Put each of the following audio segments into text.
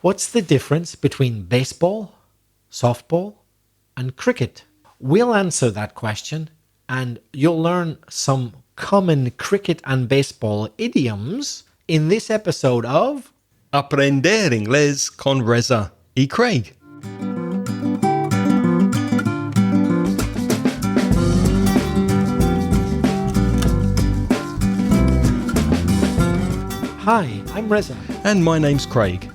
What's the difference between baseball, softball, and cricket? We'll answer that question, and you'll learn some common cricket and baseball idioms in this episode of Aprender Inglés con Reza y Craig. Hi, I'm Reza. And my name's Craig.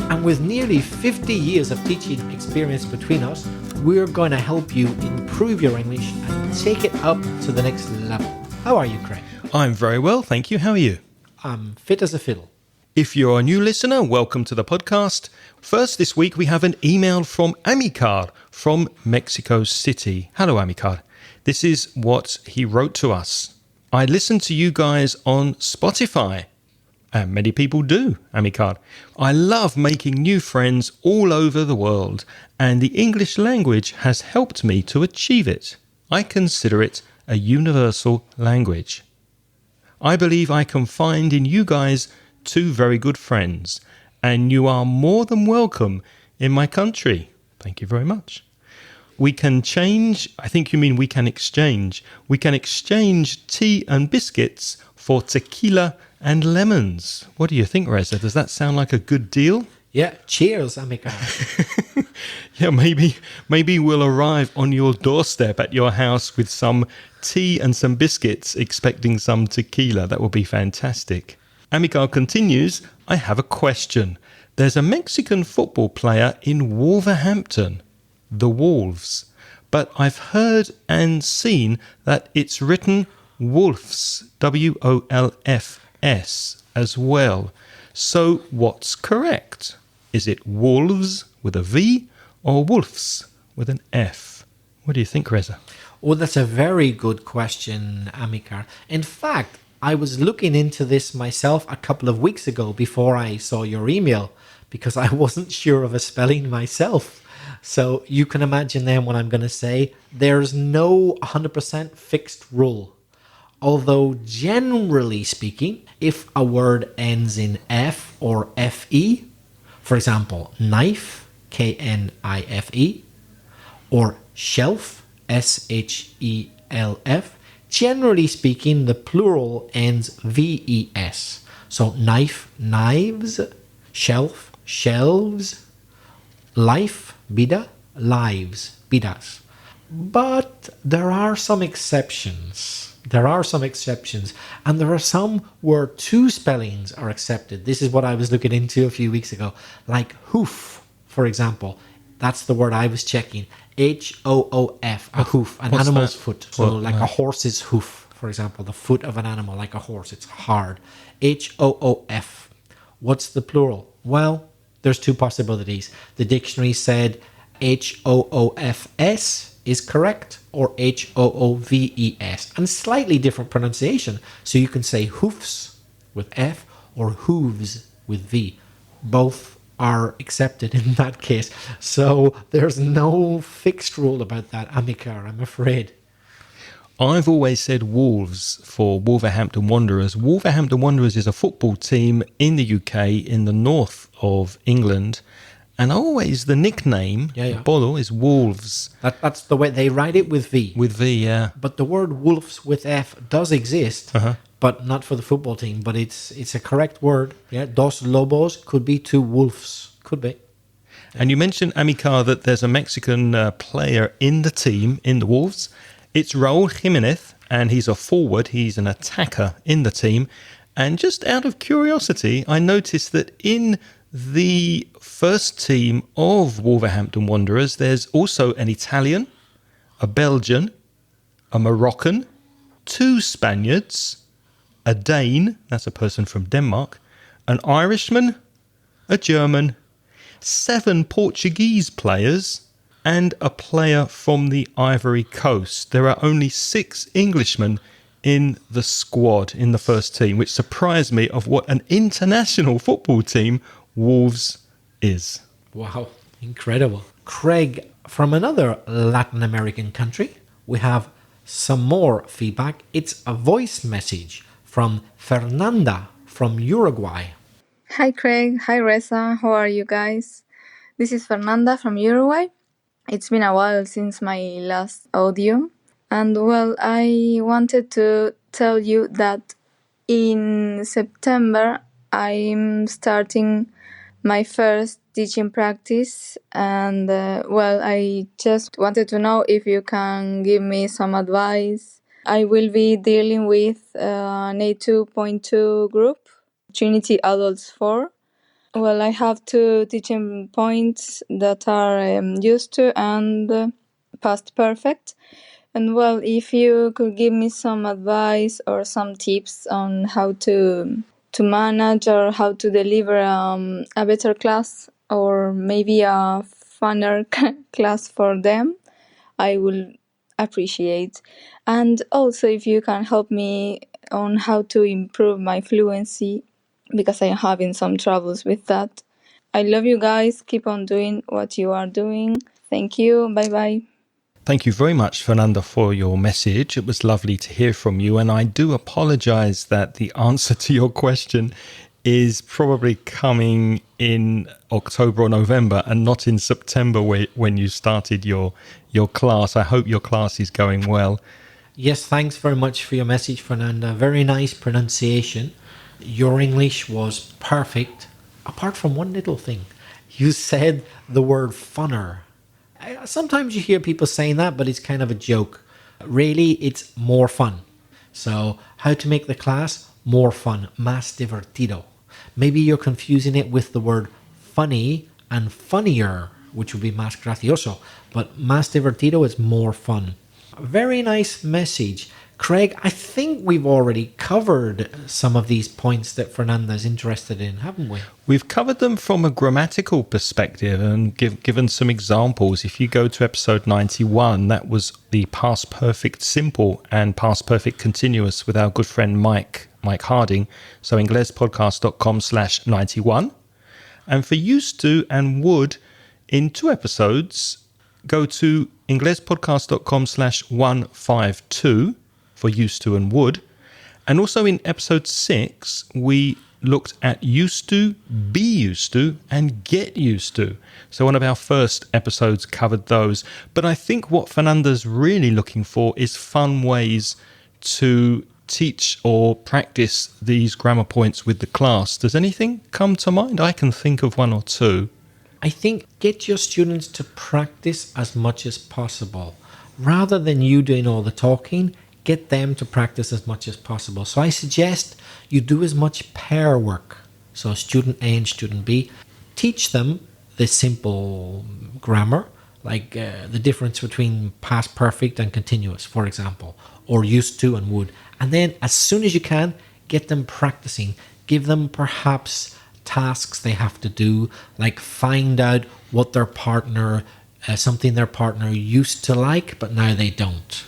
And with nearly 50 years of teaching experience between us, we're going to help you improve your English and take it up to the next level. How are you, Craig? I'm very well, thank you. How are you? I'm fit as a fiddle. If you're a new listener, welcome to the podcast. First this week, we have an email from Amilcar from Mexico City. Hello, Amilcar. This is what he wrote to us. I listen to you guys on Spotify. And many people do, Amilcar. I love making new friends all over the world, and the English language has helped me to achieve it. I consider it a universal language. I believe I can find in you guys two very good friends, and you are more than welcome in my country. Thank you very much. We can change, I think you mean we can exchange. We can exchange tea and biscuits for tequila and lemons. What do you think, Reza? Does that sound like a good deal? Yeah, cheers, Amilcar. Yeah, maybe we'll arrive on your doorstep at your house with some tea and some biscuits, expecting some tequila. That would be fantastic. Amilcar continues, I have a question. There's a Mexican football player in Wolverhampton, the Wolves, but I've heard and seen that it's written Wolves, W-O-L-F-S, as well. So what's correct? Is it wolves with a V or wolves with an F? What do you think, Reza? Oh, that's a very good question, Amilcar. In fact, I was looking into this myself a couple of weeks ago before I saw your email because I wasn't sure of a spelling myself. So you can imagine then what I'm going to say. There's no 100% fixed rule. Although generally speaking, if a word ends in F or FE, for example, knife, K-N-I-F-E, or shelf, S-H-E-L-F, generally speaking, the plural ends V-E-S. So knife, knives, shelf, shelves, life, vida, lives, vidas. But there are some exceptions. And there are some where two spellings are accepted. This is what I was looking into a few weeks ago. Like hoof, for example. That's the word I was checking. H-O-O-F, a hoof, an animal's foot. So like a horse's hoof, for example, the foot of an animal, like a horse. It's hard. H-O-O-F. What's the plural? Well, there's two possibilities. The dictionary said H-O-O-F-S is correct, or H-O-O-V-E-S, and slightly different pronunciation. So you can say hoofs with F or hooves with V. Both are accepted in that case. So there's no fixed rule about that, Amilcar, I'm afraid. I've always said Wolves for Wolverhampton Wanderers. Wolverhampton Wanderers is a football team in the UK, in the north of England. And always the nickname, Bolo, is Wolves. That's the way they write it, with V. With V, yeah. But the word wolves with F does exist, but not for the football team. But it's a correct word. Yeah, dos lobos could be two wolves. Could be. And you mentioned, Amilcar, that there's a Mexican player in the team, in the Wolves. It's Raul Jimenez, and he's a forward. He's an attacker in the team. And just out of curiosity, I noticed that in the first team of Wolverhampton Wanderers, there's also an Italian, a Belgian, a Moroccan, two Spaniards, a Dane, that's a person from Denmark, an Irishman, a German, 7 Portuguese players, and a player from the Ivory Coast. There are only 6 Englishmen in the squad, in the first team, which surprised me of what an international football team Wolves is. Wow, incredible. Craig, from another Latin American country, we have some more feedback. It's a voice message from Fernanda from Uruguay. Hi Craig, hi Reza, how are you guys? This is Fernanda from Uruguay. It's been a while since my last audio, and well, I wanted to tell you that in September I'm starting my first teaching practice, and well, I just wanted to know if you can give me some advice. I will be dealing with an A2.2 group, Trinity Adults 4. Well, I have two teaching points that are used to and past perfect. And well, if you could give me some advice or some tips on how to manage or how to deliver a better class or maybe a funner class for them, I will appreciate. And also, if you can help me on how to improve my fluency because I'm having some troubles with that. I love you guys. Keep on doing what you are doing. Thank you. Bye bye. Thank you very much, Fernanda, for your message. It was lovely to hear from you. And I do apologize that the answer to your question is probably coming in October or November and not in September when you started your class. I hope your class is going well. Yes, thanks very much for your message, Fernanda. Very nice pronunciation. Your English was perfect, apart from one little thing. You said the word funner. Sometimes you hear people saying that, but it's kind of a joke. Really, it's more fun. So, how to make the class more fun, más divertido. Maybe you're confusing it with the word funny and funnier, which would be más gracioso. But más divertido is more fun. Very nice message. Craig, I think we've already covered some of these points that Fernanda's interested in, haven't we? We've covered them from a grammatical perspective and given some examples. If you go to episode 91, that was the past perfect simple and past perfect continuous with our good friend Mike Harding. So inglespodcast.com/91. And for used to and would, in 2 episodes, go to inglespodcast.com/152 for used to and would. And also in episode 6, we looked at used to, be used to, and get used to. So one of our first episodes covered those. But I think what Fernanda's really looking for is fun ways to teach or practice these grammar points with the class. Does anything come to mind? I can think of 1 or 2. I think get your students to practice as much as possible. Rather than you doing all the talking, get them to practice as much as possible. So I suggest you do as much pair work. So student A and student B, teach them the simple grammar, like the difference between past perfect and continuous, for example, or used to and would. And then as soon as you can, get them practicing. Give them perhaps tasks they have to do, like find out what their partner, something their partner used to like, but now they don't.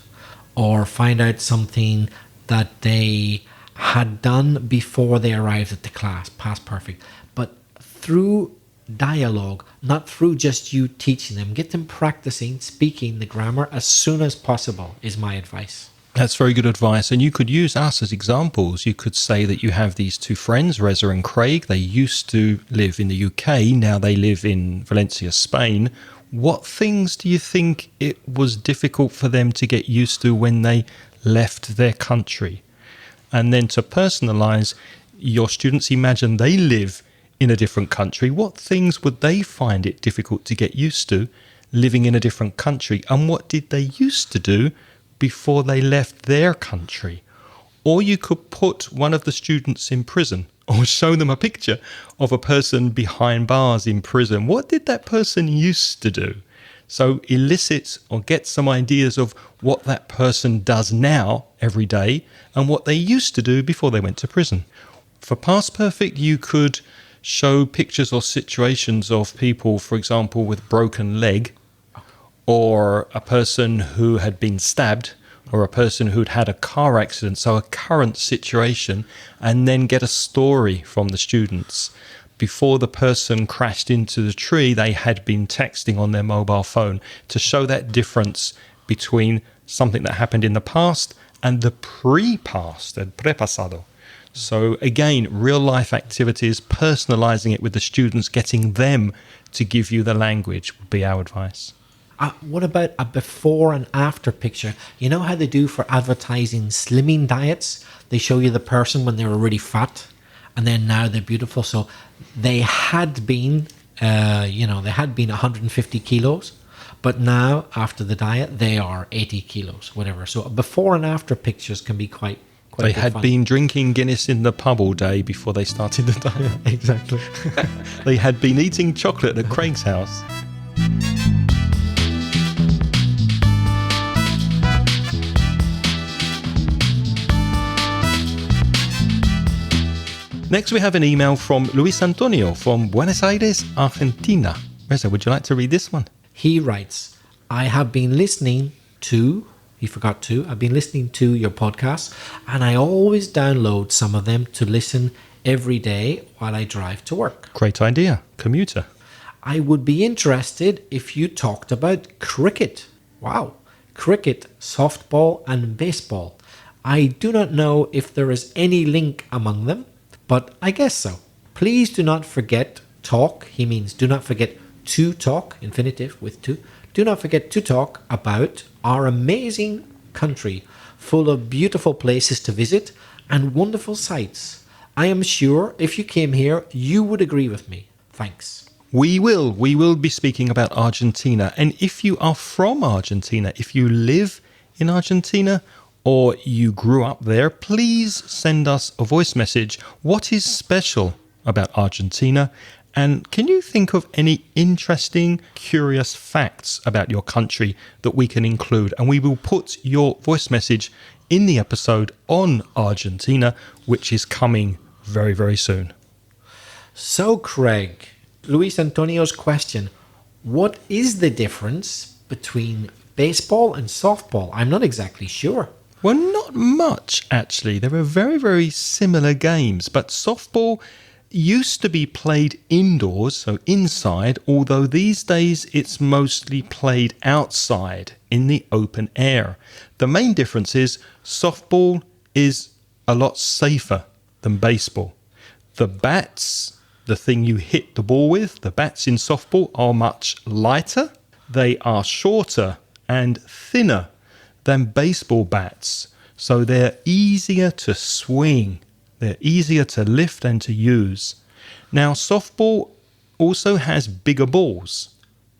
Or find out something that they had done before they arrived at the class, past perfect. But through dialogue, not through just you teaching them. Get them practicing speaking the grammar as soon as possible is my advice. That's very good advice. And you could use us as examples. You could say that you have these 2 friends, Reza and Craig. They used to live in the UK. Now they live in Valencia, Spain. What things do you think it was difficult for them to get used to when they left their country? And then to personalize, your students imagine they live in a different country. What things would they find it difficult to get used to living in a different country? And what did they used to do before they left their country? Or you could put one of the students in prison or show them a picture of a person behind bars in prison. What did that person used to do? So elicit or get some ideas of what that person does now every day and what they used to do before they went to prison. For past perfect, you could show pictures or situations of people, for example, with broken leg, or a person who had been stabbed, or a person who'd had a car accident, so a current situation, and then get a story from the students. Before the person crashed into the tree, they had been texting on their mobile phone to show that difference between something that happened in the past and the pre-past, el prepasado. So again, real life activities, personalizing it with the students, getting them to give you the language would be our advice. What about a before and after picture? You know how they do for advertising slimming diets? They show you the person when they were really fat and then now they're beautiful. So they had been, they had been 150 kilos, but now after the diet, they are 80 kilos, whatever. So before and after pictures can be quite They had fun. been drinking Guinness in the pub all day before they started the diet. Exactly. They had been eating chocolate at Craig's house. Next, we have an email from Luis Antonio from Buenos Aires, Argentina. Reza, would you like to read this one? He writes, I have been listening to, I've been listening to your podcast and I always download some of them to listen every day while I drive to work. Great idea. Commuter. I would be interested if you talked about cricket. Wow. Cricket, softball and baseball. I do not know if there is any link among them, but I guess so. Please do not forget talk. He means do not forget to talk, infinitive with to. Do not forget to talk about our amazing country full of beautiful places to visit and wonderful sights. I am sure if you came here, you would agree with me. Thanks. We will be speaking about Argentina. And if you are from Argentina, if you live in Argentina or you grew up there, please send us a voice message. What is special about Argentina? And can you think of any interesting, curious facts about your country that we can include? And we will put your voice message in the episode on Argentina, which is coming very, very soon. So, Craig, Luis Antonio's question, what is the difference between baseball and softball? I'm not exactly sure. Well, not much, actually. They were very, very similar games, but softball used to be played indoors, so inside, although these days it's mostly played outside in the open air. The main difference is softball is a lot safer than baseball. The bats, the thing you hit the ball with, the bats in softball are much lighter. They are shorter and thinner than baseball bats, so they're easier to swing. They're easier to lift and to use. Now, softball also has bigger balls,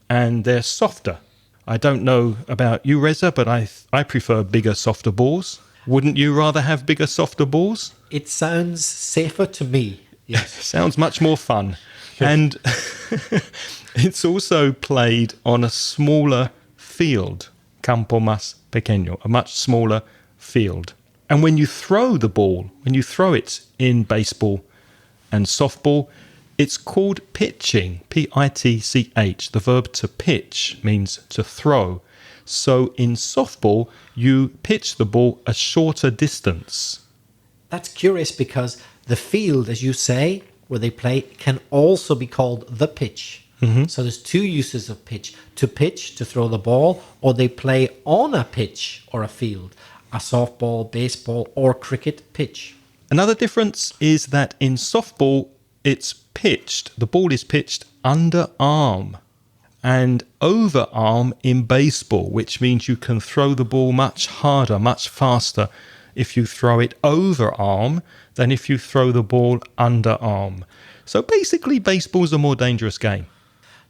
and they're softer. I don't know about you, Reza, but I prefer bigger, softer balls. Wouldn't you rather have bigger, softer balls? It sounds safer to me. Yes. Sounds much more fun. And it's also played on a smaller field, campo más pequeño, a much smaller field. And when you throw the ball, when you throw it in baseball and softball, it's called pitching, P-I-T-C-H. The verb to pitch means to throw. So in softball, you pitch the ball a shorter distance. That's curious because the field, as you say, where they play, can also be called the pitch. Mm-hmm. So there's two uses of pitch. To pitch, to throw the ball, or they play on a pitch or a field. A softball, baseball, or cricket pitch. Another difference is that in softball, it's pitched, the ball is pitched under arm and over arm in baseball, which means you can throw the ball much harder, much faster if you throw it over arm than if you throw the ball under arm. So basically, baseball's a more dangerous game.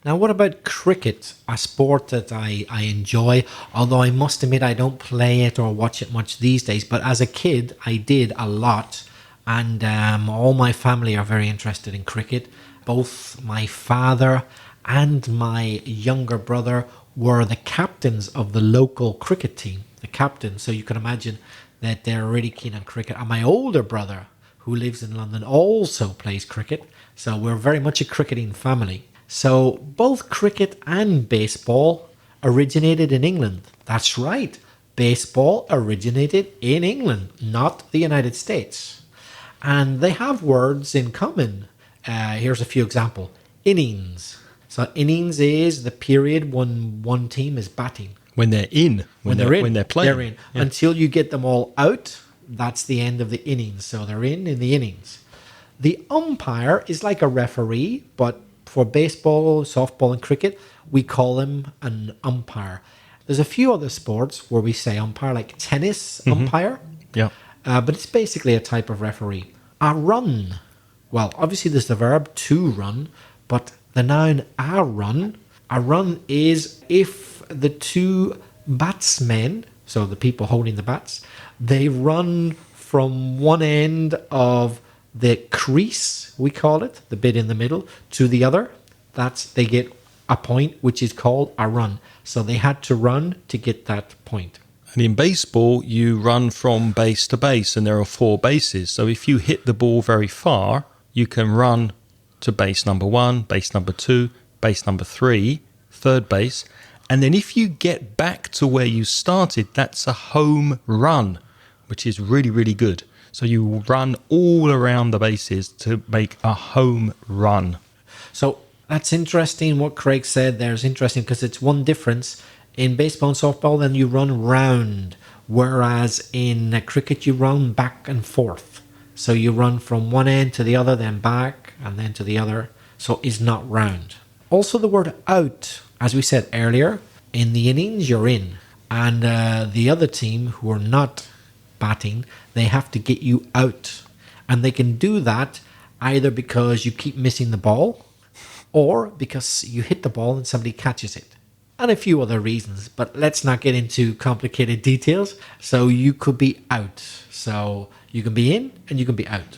Now, what about cricket, a sport that I enjoy, although I must admit I don't play it or watch it much these days, but as a kid, I did a lot, and all my family are very interested in cricket. Both my father and my younger brother were the captains of the local cricket team, the captain, so you can imagine that they're really keen on cricket. And my older brother, who lives in London, also plays cricket, so we're very much a cricketing family. So both cricket and baseball originated in England. That's right. Baseball originated in England, not the United States. And they have words in common. Here's a few examples. Innings. So innings is the period when one team is batting. When they're in. When they're playing. They're in. Yeah. Until you get them all out, that's the end of the innings. So they're in the innings. The umpire is like a referee, but for baseball, softball, and cricket, we call him an umpire. There's a few other sports where we say umpire, like tennis umpire. Yeah. But it's basically a type of referee. A run. Well, obviously there's the verb to run, but the noun a run. A run is if the two batsmen, so the people holding the bats, they run from one end of the crease, we call it, the bit in the middle, to the other. They get a point, which is called a run. So they had to run to get that point. And in baseball, you run from base to base, and there are 4 bases. So if you hit the ball very far, you can run to base number 1, base number 2, base number 3, third base. And then if you get back to where you started, that's a home run, which is really, really good. So you run all around the bases to make a home run. So that's interesting what Craig said there is interesting because it's one difference. In baseball and softball, then you run round, whereas in cricket you run back and forth. So you run from one end to the other, then back, and then to the other. So it's not round. Also the word out, as we said earlier, in the innings you're in. And the other team who are not batting, they have to get you out. And they can do that either because you keep missing the ball or because you hit the ball and somebody catches it. And a few other reasons, but let's not get into complicated details. So you could be out. So you can be in and you can be out.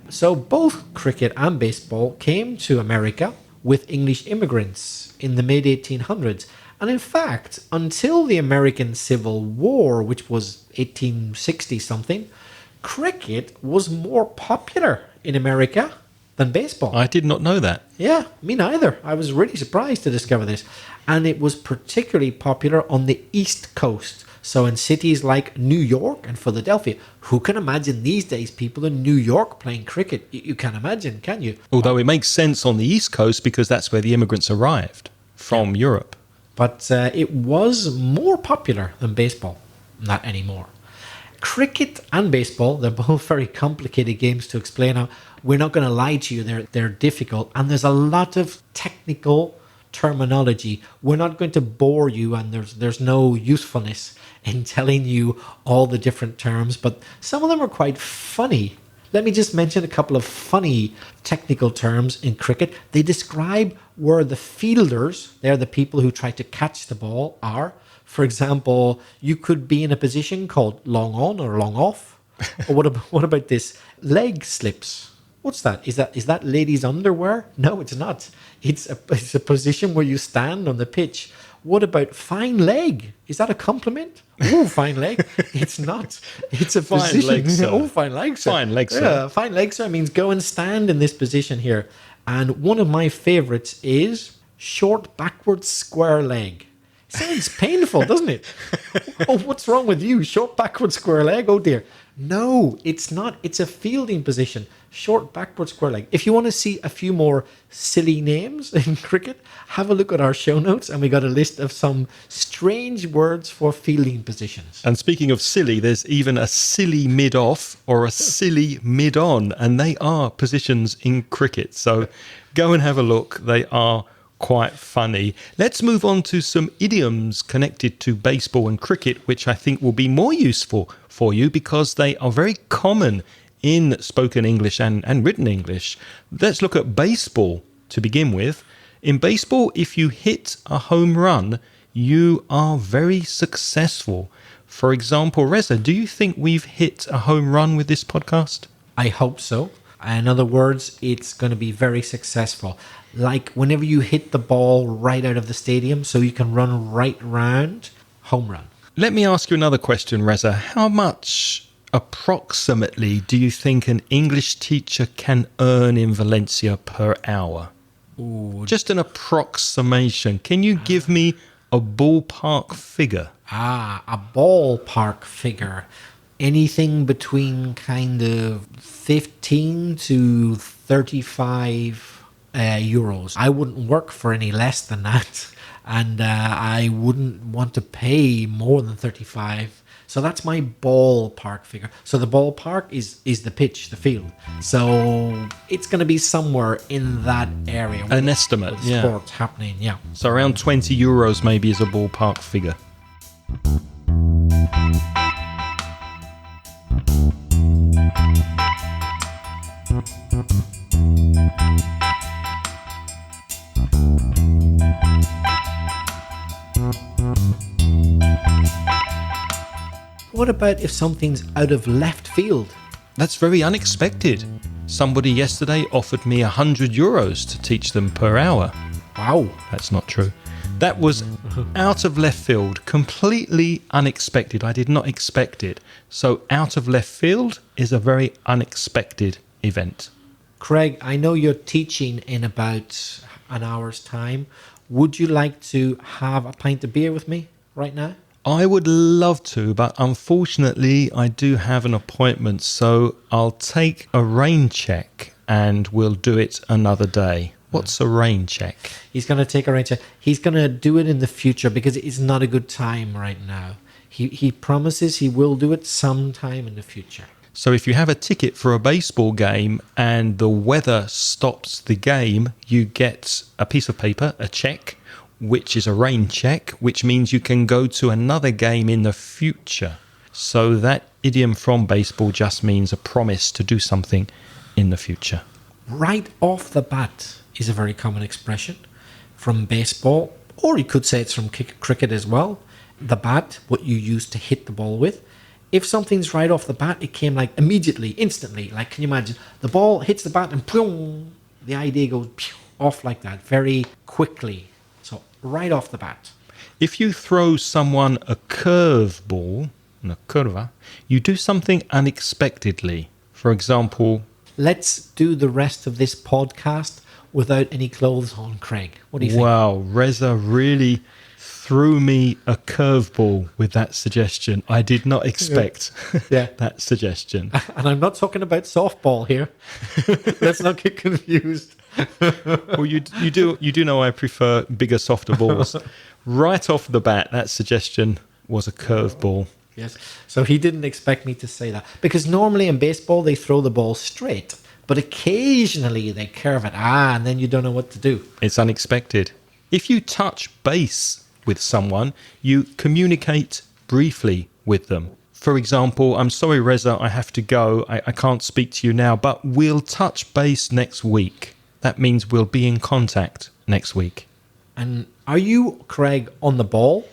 So both cricket and baseball came to America with English immigrants in the mid-1800s. And in fact, until the American Civil War, which was 1860 something, cricket was more popular in America than baseball. I did not know that. Yeah, me neither. I was really surprised to discover this. And it was particularly popular on the East Coast. So in cities like New York and Philadelphia. Who can imagine these days people in New York playing cricket? You can't imagine, can you? Although it makes sense on the East Coast because that's where the immigrants arrived from Europe. But it was more popular than baseball. Not anymore. Cricket and baseball, they're both very complicated games to explain. Now, we're not going to lie to you, they're difficult. And there's a lot of technical terminology. We're not going to bore you, and there's no usefulness in telling you all the different terms, but some of them are quite funny. Let me just mention a couple of funny technical terms in cricket. They describe where the fielders, they're the people who try to catch the ball, are. For example, you could be in a position called long on or long off. Or what about this? Leg slips. What's that? Is that ladies' underwear? No, it's not. It's a position where you stand on the pitch. What about fine leg? Is that a compliment? Oh, fine leg. It's not. It's a Fine position. leg, sir. Oh, fine leg, sir. Fine leg, sir. Yeah, fine leg, sir means go and stand in this position here. And one of my favorites is short backwards square leg. Sounds painful, doesn't it? Oh, what's wrong with you? Short backward square leg? Oh dear. No, it's not. It's a fielding position. Short backward square leg. If you want to see a few more silly names in cricket, have a look at our show notes, and we got a list of some strange words for fielding positions. And speaking of silly, there's even a silly mid-off or a silly mid-on, and they are positions in cricket. So go and have a look. They are quite funny. Let's move on to some idioms connected to baseball and cricket, which I think will be more useful for you because they are very common in spoken English and written English. Let's look at baseball to begin with. In baseball, if you hit a home run, you are very successful. For example, Reza, do you think we've hit a home run with this podcast? I hope so. In other words, it's going to be very successful. Like whenever you hit the ball right out of the stadium so you can run right round, home run. Let me ask you another question, Reza. How much approximately do you think an English teacher can earn in Valencia per hour? Ooh. Just an approximation. Can you give me a ballpark figure? A ballpark figure. Anything between kind of 15 to 35 euros. I wouldn't work for any less than that. And I wouldn't want to pay more than 35. So that's my ballpark figure. So the ballpark is the pitch, the field. So it's going to be somewhere in that area. An estimate, with yeah. sports happening, yeah. So around 20 euros maybe is a ballpark figure. What about if something's out of left field? That's very unexpected. Somebody yesterday offered me 100 euros to teach them per hour. Wow. That's not true. That was out of left field, completely unexpected. I did not expect it. So out of left field is a very unexpected event. Craig, I know you're teaching in about an hour's time. Would you like to have a pint of beer with me right now? I would love to, but unfortunately I do have an appointment, so I'll take a rain check and we'll do it another day. What's a rain check? He's going to take a rain check. He's going to do it in the future because it's not a good time right now. He promises he will do it sometime in the future. So if you have a ticket for a baseball game and the weather stops the game, you get a piece of paper, a check, which is a rain check, which means you can go to another game in the future. So that idiom from baseball just means a promise to do something in the future. Right off the bat is a very common expression from baseball, or you could say it's from cricket as well. The bat, what you use to hit the ball with. If something's right off the bat, it came like immediately, instantly. Like, can you imagine? The ball hits the bat and boom, the idea goes off like that, very quickly. So right off the bat. If you throw someone a curveball, una curva, you do something unexpectedly. For example, let's do the rest of this podcast without any clothes on, Craig. What do you think? Wow, Reza really threw me a curveball with that suggestion. I did not expect that suggestion. And I'm not talking about softball here. Let's not get confused. Well, you do know I prefer bigger, softer balls. Right off the bat, that suggestion was a curveball. Yes. So he didn't expect me to say that. Because normally in baseball, they throw the ball straight. But occasionally they curve it. And then you don't know what to do. It's unexpected. If you touch base with someone, you communicate briefly with them. For example, I'm sorry, Reza, I have to go. I can't speak to you now, but we'll touch base next week. That means we'll be in contact next week. And are you, Craig, on the ball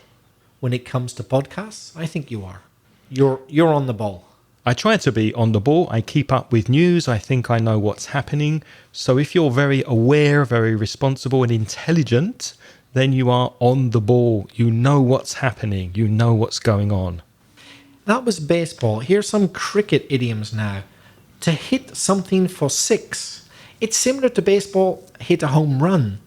when it comes to podcasts? I think you are. You're on the ball. I try to be on the ball. I keep up with news. I think I know what's happening. So if you're very aware, very responsible and intelligent, then you are on the ball. You know what's happening. You know what's going on. That was baseball. Here's some cricket idioms now. To hit something for six. It's similar to baseball, hit a home run.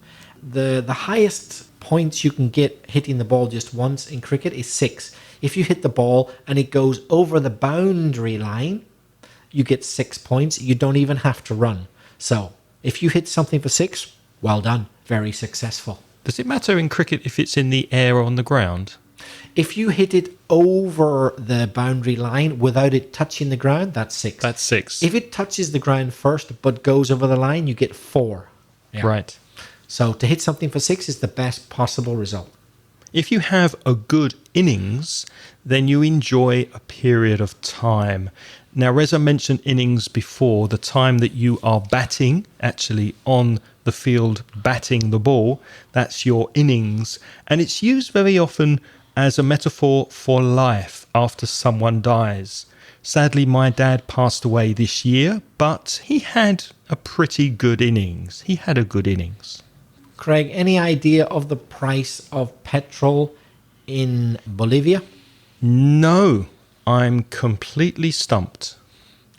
The highest points you can get hitting the ball just once in cricket is 6. If you hit the ball and it goes over the boundary line, you get 6 points. You don't even have to run. So if you hit something for 6, well done. Very successful. Does it matter in cricket if it's in the air or on the ground? If you hit it over the boundary line without it touching the ground, that's 6. That's 6. If it touches the ground first but goes over the line, you get 4. Yeah. Right. So to hit something for 6 is the best possible result. If you have a good innings, then you enjoy a period of time. Now, Reza mentioned innings before, the time that you are batting, actually on the field, batting the ball. That's your innings. And it's used very often as a metaphor for life after someone dies. Sadly, my dad passed away this year, but he had a pretty good innings. He had a good innings. Craig, any idea of the price of petrol in Bolivia? No, I'm completely stumped.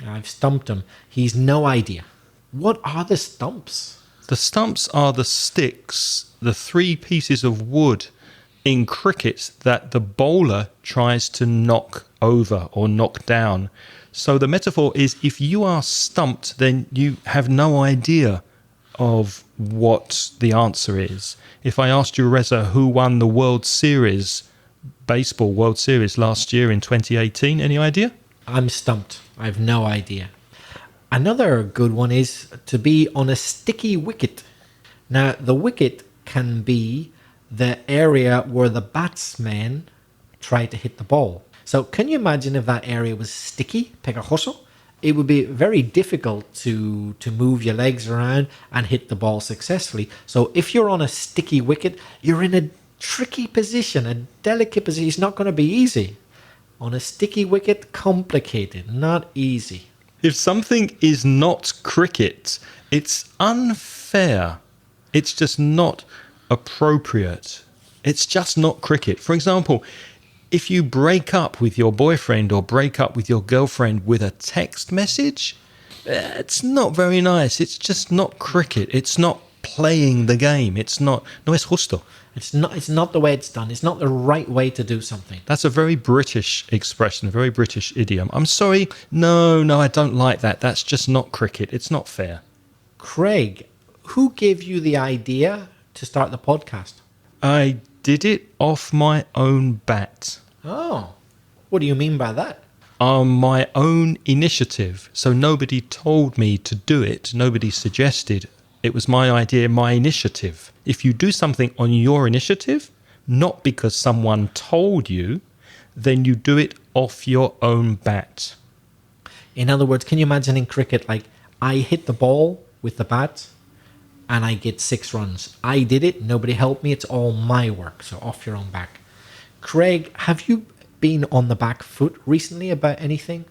I've stumped him. He's no idea. What are the stumps? The stumps are the sticks, the 3 pieces of wood in cricket that the bowler tries to knock over or knock down. So the metaphor is if you are stumped, then you have no idea of what the answer is. If I asked you, Reza, who won the World Series baseball World Series last year in 2018. Any idea? I'm stumped. I have no idea. Another good one is to be on a sticky wicket. Now, the wicket can be the area where the batsman tried to hit the ball. So can you imagine if that area was sticky, pegajoso? It would be very difficult to move your legs around and hit the ball successfully. So if you're on a sticky wicket, you're in a tricky position, a delicate position. It's not going to be easy. On a sticky wicket, complicated, not easy. If something is not cricket, it's unfair. It's just not appropriate. It's just not cricket. For example, if you break up with your boyfriend or break up with your girlfriend with a text message, it's not very nice. It's just not cricket. It's not playing the game. It's not. No es justo. It's not the way it's done. It's not the right way to do something. That's a very British expression, a very British idiom. I'm sorry. No, I don't like that. That's just not cricket. It's not fair. Craig, who gave you the idea to start the podcast? I did it off my own bat. Oh, what do you mean by that? On my own initiative. So nobody told me to do it. Nobody suggested. It was my idea, my initiative. If you do something on your initiative, not because someone told you, then you do it off your own bat. In other words, can you imagine in cricket, like, I hit the ball with the bat and I get 6 runs. I did it, nobody helped me, it's all my work, so off your own back. Craig, have you been on the back foot recently about anything?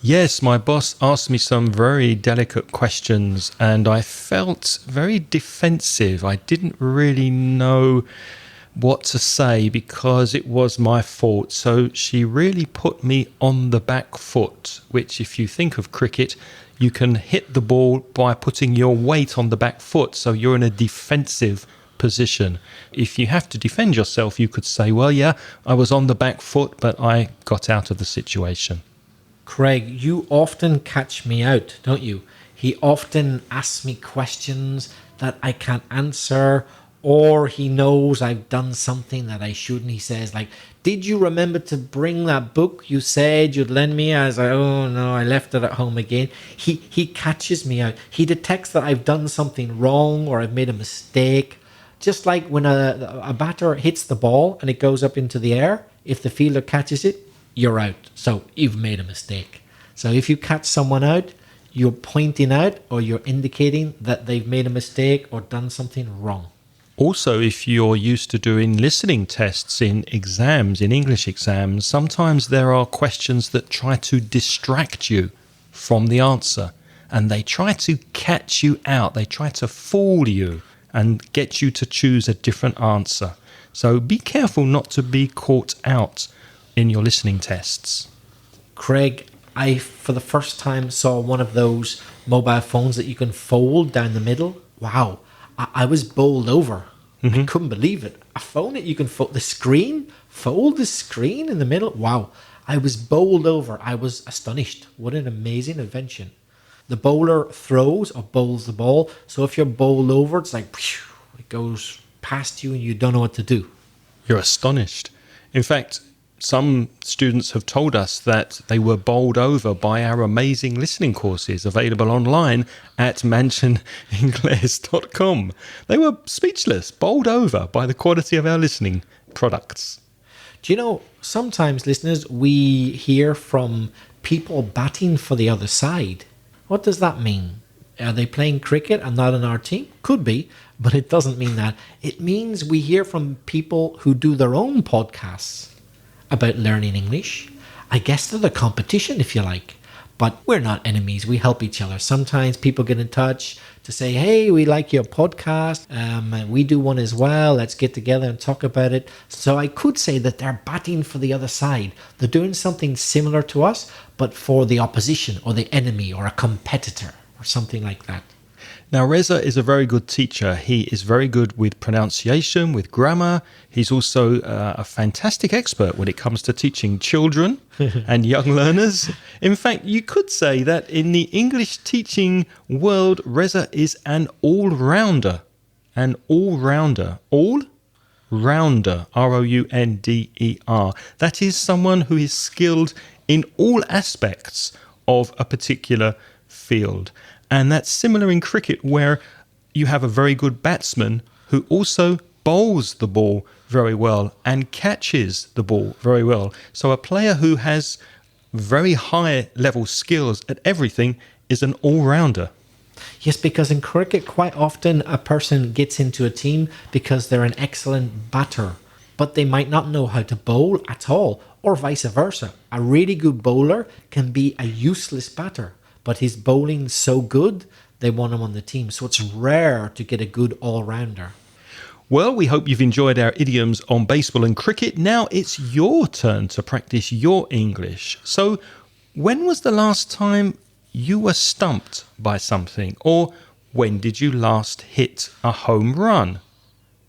Yes, my boss asked me some very delicate questions and I felt very defensive. I didn't really know what to say because it was my fault. So she really put me on the back foot, which if you think of cricket, you can hit the ball by putting your weight on the back foot. So you're in a defensive position. If you have to defend yourself, you could say, well, yeah, I was on the back foot, but I got out of the situation. Craig, you often catch me out, don't you? He often asks me questions that I can't answer, or he knows I've done something that I shouldn't. He says, like, did you remember to bring that book you said you'd lend me? I was like, oh no, I left it at home again. He catches me out. He detects that I've done something wrong or I've made a mistake. Just like when a batter hits the ball and it goes up into the air, if the fielder catches it, you're out. So you've made a mistake. So if you catch someone out, you're pointing out or you're indicating that they've made a mistake or done something wrong. Also, if you're used to doing listening tests in exams, in English exams, sometimes there are questions that try to distract you from the answer and they try to catch you out. They try to fool you and get you to choose a different answer. So be careful not to be caught out in your listening tests. Craig, I, for the first time, saw one of those mobile phones that you can fold down the middle. Wow, I was bowled over. I couldn't believe it. A phone that you can fold the screen in the middle. Wow, I was bowled over. I was astonished. What an amazing invention. The bowler throws or bowls the ball. So if you're bowled over, it's like, it goes past you and you don't know what to do. You're astonished. In fact, some students have told us that they were bowled over by our amazing listening courses available online at mansioningles.com. They were speechless, bowled over by the quality of our listening products. Do you know, sometimes, listeners, we hear from people batting for the other side. What does that mean? Are they playing cricket and not on our team? Could be, but it doesn't mean that. It means we hear from people who do their own podcasts about learning English. I guess they're the competition, if you like. But we're not enemies. We help each other. Sometimes people get in touch to say, hey, we like your podcast. We do one as well. Let's get together and talk about it. So I could say that they're batting for the other side. They're doing something similar to us, but for the opposition or the enemy or a competitor or something like that. Now, Reza is a very good teacher. He is very good with pronunciation, with grammar. He's also a fantastic expert when it comes to teaching children and young learners. In fact, you could say that in the English teaching world, Reza is an all-rounder. An all-rounder. All? rounder, R-O-U-N-D-E-R. That is someone who is skilled in all aspects of a particular field. And that's similar in cricket, where you have a very good batsman who also bowls the ball very well and catches the ball very well. So a player who has very high level skills at everything is an all-rounder. Yes, because in cricket, quite often a person gets into a team because they're an excellent batter, but they might not know how to bowl at all, or vice versa. A really good bowler can be a useless batter, but his bowling's so good, they want him on the team. So it's rare to get a good all-rounder. Well, we hope you've enjoyed our idioms on baseball and cricket. Now it's your turn to practice your English. So, when was the last time you were stumped by something? Or when did you last hit a home run?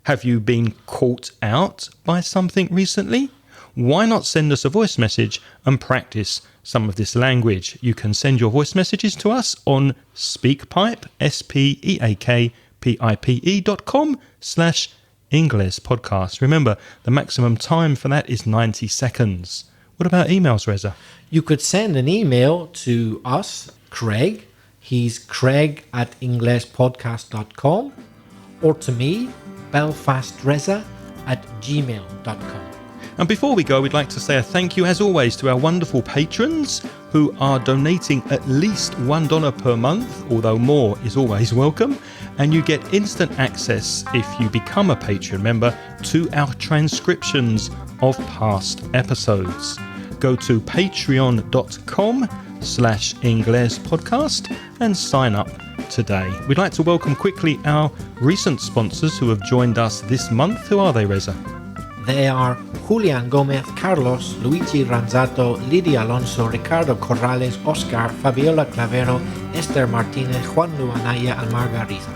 Have you been caught out by something recently? Why not send us a voice message and practice some of this language? You can send your voice messages to us on SpeakPipe, speakpipe.com/English podcast. Remember, the maximum time for that is 90 seconds. What about emails, Reza? You could send an email to us, Craig. He's craig@englishpodcast.com, or to me, belfastreza@gmail.com. And before we go, we'd like to say a thank you, as always, to our wonderful patrons who are donating at least $1 per month, although more is always welcome. And you get instant access, if you become a Patreon member, to our transcriptions of past episodes. Go to patreon.com/English podcast and sign up today. We'd like to welcome quickly our recent sponsors who have joined us this month. Who are they, Reza? They are Julian Gomez, Carlos, Luigi Ranzato, Lidia Alonso, Ricardo Corrales, Oscar, Fabiola Clavero, Esther Martinez, Juan Luanaya, and Margarita.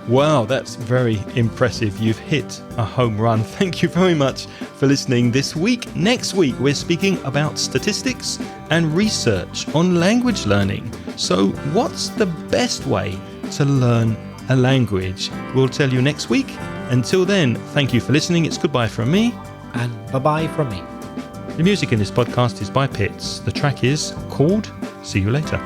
Wow, that's very impressive. You've hit a home run. Thank you very much for listening this week. Next week, we're speaking about statistics and research on language learning. So what's the best way to learn a language? We'll tell you next week. Until then, thank you for listening. It's goodbye from me. And bye-bye from me. The music in this podcast is by Pitts. The track is called See You Later.